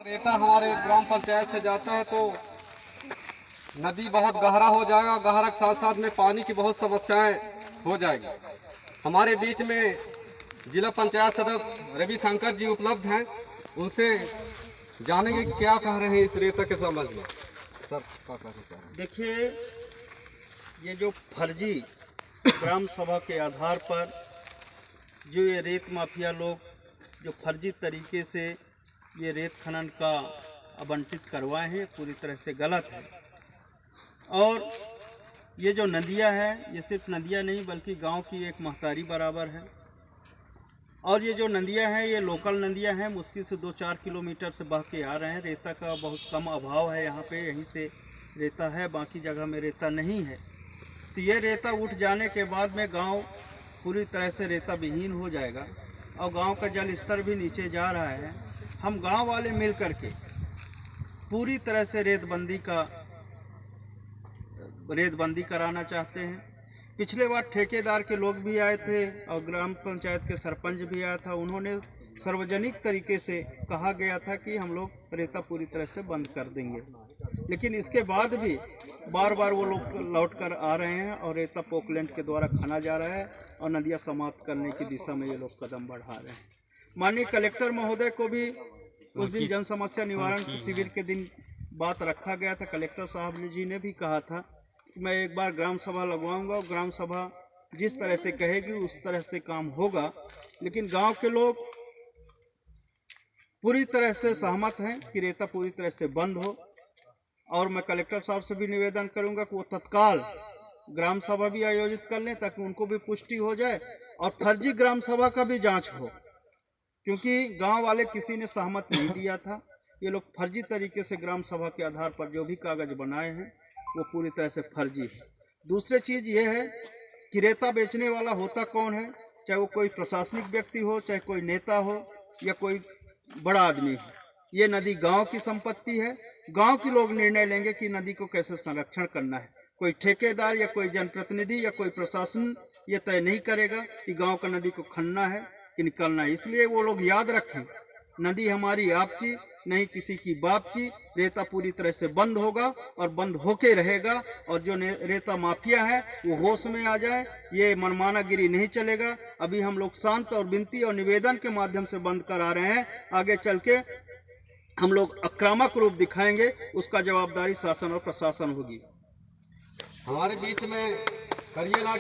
रेता हमारे ग्राम पंचायत से जाता है तो नदी बहुत गहरा हो जाएगा। गहरा के साथ साथ में पानी की बहुत समस्याएं हो जाएगी। हमारे बीच में जिला पंचायत सदस्य रविशंकर जी उपलब्ध हैं, उनसे जानेंगे कि क्या कह रहे हैं इस रेता के संबंध में। सर क्या कहना चाह रहे हैं? देखिए, ये जो फर्जी ग्राम सभा के आधार पर जो ये रेत माफिया लोग जो फर्जी तरीके से ये रेत खनन का आवंटित करवाए हैं, पूरी तरह से गलत है। और ये जो नदियां हैं, ये सिर्फ नदियां नहीं बल्कि गांव की एक महतारी बराबर है। और ये जो नदियां हैं, ये लोकल नदियां हैं, मुश्किल से 2-4 किलोमीटर से बह के आ रहे हैं। रेता का बहुत कम अभाव है यहाँ पे, यहीं से रेता है, बाकी जगह में रेता नहीं है। तो ये रेता उठ जाने के बाद में गांव पूरी तरह से रेता विहीन हो जाएगा और गांव का जल स्तर भी नीचे जा रहा है। हम गांव वाले मिल कर के पूरी तरह से रेतबंदी कराना चाहते हैं। पिछले बार ठेकेदार के लोग भी आए थे और ग्राम पंचायत के सरपंच भी आया था। उन्होंने सार्वजनिक तरीके से कहा गया था कि हम लोग रेता पूरी तरह से बंद कर देंगे, लेकिन इसके बाद भी बार बार वो लोग लौट कर आ रहे हैं और रेता पोकलैंड के द्वारा खना जा रहा है और नदियाँ समाप्त करने की दिशा में ये लोग कदम बढ़ा रहे हैं। माननीय कलेक्टर महोदय को भी उस दिन जन समस्या निवारण शिविर के दिन बात रखा गया था। कलेक्टर साहब जी ने भी कहा था कि मैं एक बार ग्राम सभा लगवाऊंगा और ग्राम सभा जिस तरह से कहेगी उस तरह से काम होगा। लेकिन गांव के लोग पूरी तरह से सहमत हैं कि रेता पूरी तरह से बंद हो। और मैं कलेक्टर साहब से भी निवेदन करूंगा कि वो तत्काल ग्राम सभा भी आयोजित कर लें ताकि उनको भी पुष्टि हो जाए और फर्जी ग्राम सभा का भी जांच हो, क्योंकि गांव वाले किसी ने सहमत नहीं दिया था। ये लोग फर्जी तरीके से ग्राम सभा के आधार पर जो भी कागज बनाए हैं वो पूरी तरह से फर्जी है। दूसरी चीज़ ये है कि रेता बेचने वाला होता कौन है, चाहे वो कोई प्रशासनिक व्यक्ति हो, चाहे कोई नेता हो या कोई बड़ा आदमी हो। ये नदी गांव की संपत्ति है। गांव के लोग निर्णय लेंगे कि नदी को कैसे संरक्षण करना है। कोई ठेकेदार या कोई जनप्रतिनिधि या कोई प्रशासन ये तय नहीं करेगा कि गांव का नदी को खनना है कि निकालना है। इसलिए वो लोग याद रखें, नदी हमारी आपकी नहीं किसी की बाप की। रेता पूरी तरह से बंद होगा और बंद होके रहेगा। और जो रेता माफिया है वो होश में आ जाए, ये मनमानागिरी नहीं चलेगा। अभी हम लोग शांत और विनती और निवेदन के माध्यम से बंद करा रहे हैं। आगे चल के हम लोग आक्रामक रूप दिखाएंगे, उसका जवाबदारी शासन और प्रशासन होगी। हमारे बीच में करिएला